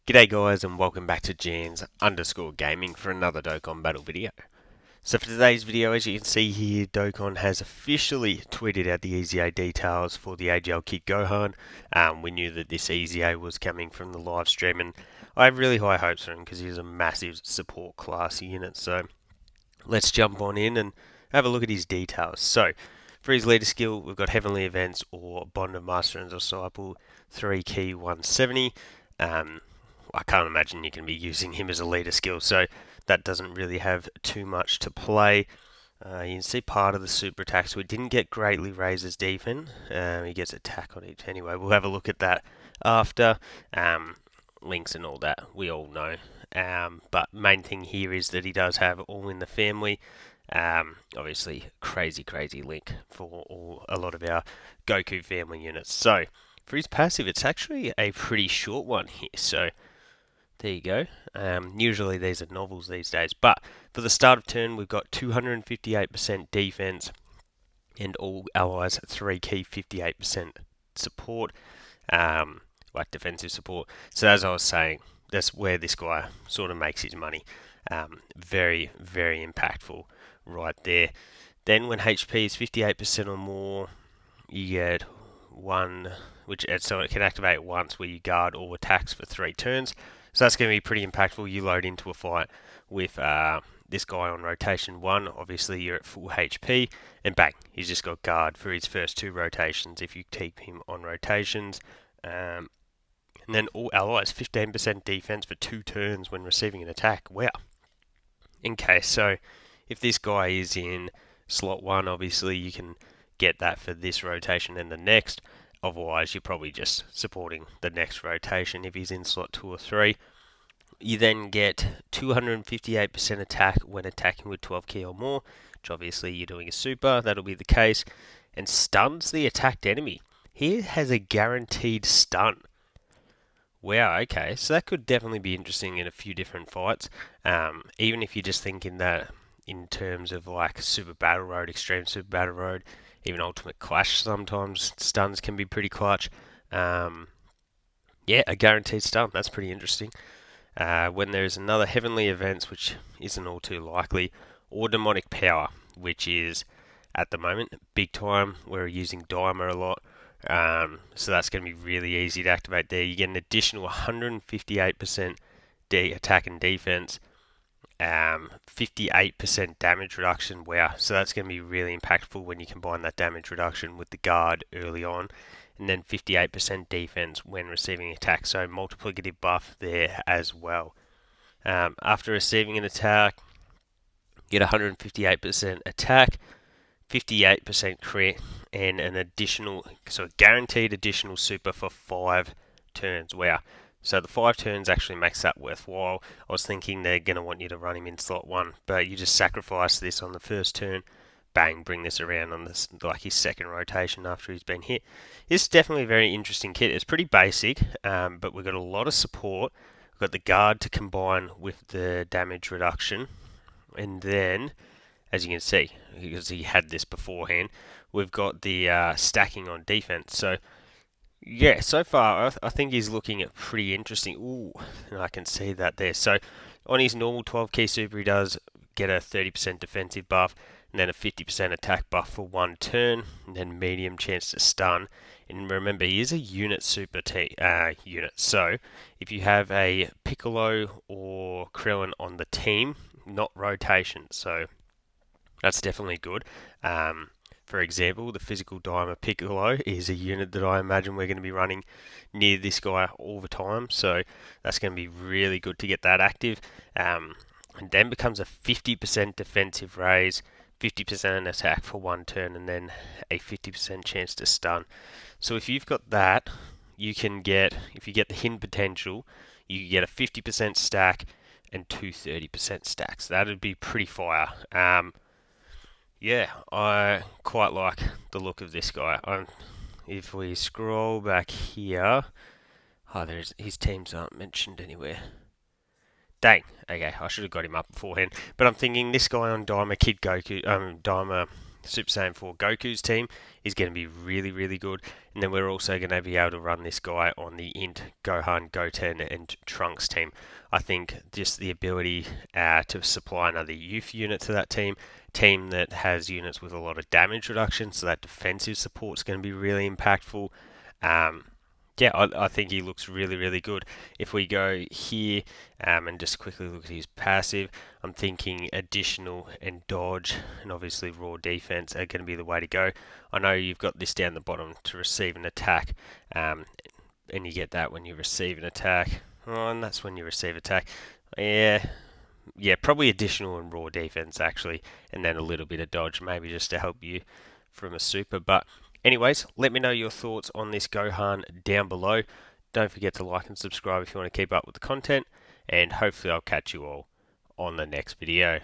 G'day guys and welcome back to Jans_Gaming for another Dokkan battle video. So for today's video, as you can see here, Dokkan has officially tweeted out the EZA details for the AGL Kid Gohan. We knew that this EZA was coming from the live stream, and I have really high hopes for him because he's a massive support class unit. So let's jump on in and have a look at his details. So for his leader skill, we've got Heavenly Events or Bond of Master and Disciple, 3 key 170. I can't imagine you can be using him as a leader skill, so that doesn't really have too much to play. You can see part of the super attack, so it didn't get greatly raise his defense. He gets attack on it anyway. We'll have a look at that after. Links and all that, we all know. But main thing here is that he does have all in the family. Obviously, crazy link for a lot of our Goku family units. So for his passive, it's actually a pretty short one here. So there you go. Usually these are novels these days, but for the start of turn, we've got 258% defense and all allies 3 key 58% support, like defensive support. So as I was saying, that's where this guy sort of makes his money. Very impactful right there. Then when HP is 58% or more, you get one, so it can activate once where you guard all attacks for 3 turns. So that's going to be pretty impactful. You load into a fight with this guy on rotation 1. Obviously, you're at full HP, and bang, he's just got guard for his first 2 rotations if you keep him on rotations. And then all allies, 15% defense for 2 turns when receiving an attack. Wow. Okay, so if this guy is in slot 1, obviously you can get that for this rotation and the next. Otherwise, you're probably just supporting the next rotation if he's in slot 2 or 3. You then get 258% attack when attacking with 12 key or more, which obviously you're doing a super, that'll be the case. And stuns the attacked enemy. He has a guaranteed stun. Wow, okay, so that could definitely be interesting in a few different fights. Even if you're just thinking that in terms of like Super Battle Road, Extreme Super Battle Road, even Ultimate Clash, sometimes stuns can be pretty clutch. Yeah, a guaranteed stun, that's pretty interesting. When there's another Heavenly Events, which isn't all too likely, or Demonic Power, which is, at the moment, big time. We're using Dimer a lot. So that's going to be really easy to activate there. You get an additional 158% attack and defense, 58% damage reduction. Wow, so that's going to be really impactful when you combine that damage reduction with the guard early on, and then 58% defense when receiving attack. So multiplicative buff there as well. After receiving an attack, you get 158% attack, 58% crit, and an additional, so a guaranteed additional super for 5 turns. Wow. So the 5 turns actually makes that worthwhile. I was thinking they're going to want you to run him in slot 1, but you just sacrifice this on the first turn. Bang, bring this around on this, like his second rotation after he's been hit. This is definitely a very interesting kit. It's pretty basic, but we've got a lot of support. We've got the guard to combine with the damage reduction. And then, as you can see, because he had this beforehand, we've got the stacking on defense. So yeah, so far I think he's looking at pretty interesting. Ooh, and I can see that there. So on his normal 12 key super, he does get a 30% defensive buff, and then a 50% attack buff for 1 turn, and then medium chance to stun. And remember, he is a unit super unit. So if you have a Piccolo or Krillin on the team, not rotation, so that's definitely good. For example, the physical Dimer Piccolo is a unit that I imagine we're going to be running near this guy all the time, so that's going to be really good to get that active. And then becomes a 50% defensive raise, 50% attack for 1 turn, and then a 50% chance to stun. So if you've got that, you can get, if you get the hidden potential, you get a 50% stack and 2 30% stacks. That would be pretty fire. Yeah, I quite like the look of this guy. If we scroll back here, his teams aren't mentioned anywhere. Dang, okay, I should have got him up beforehand. But I'm thinking this guy on Dimer Kid Goku, Dimer Super Saiyan 4 Goku's team is going to be really, really good. And then we're also going to be able to run this guy on the Int, Gohan, Goten, and Trunks team. I think just the ability to supply another youth unit to that team that has units with a lot of damage reduction, so that defensive support is going to be really impactful. Yeah, I think he looks really, really good. If we go here and just quickly look at his passive, I'm thinking additional and dodge and obviously raw defense are going to be the way to go. I know you've got this down the bottom to receive an attack, and you get that when you receive an attack. Oh, and that's when you receive attack. Yeah, probably additional and raw defense actually, and then a little bit of dodge, maybe just to help you from a super. But anyways, let me know your thoughts on this Gohan down below. Don't forget to like and subscribe if you want to keep up with the content, and hopefully I'll catch you all on the next video.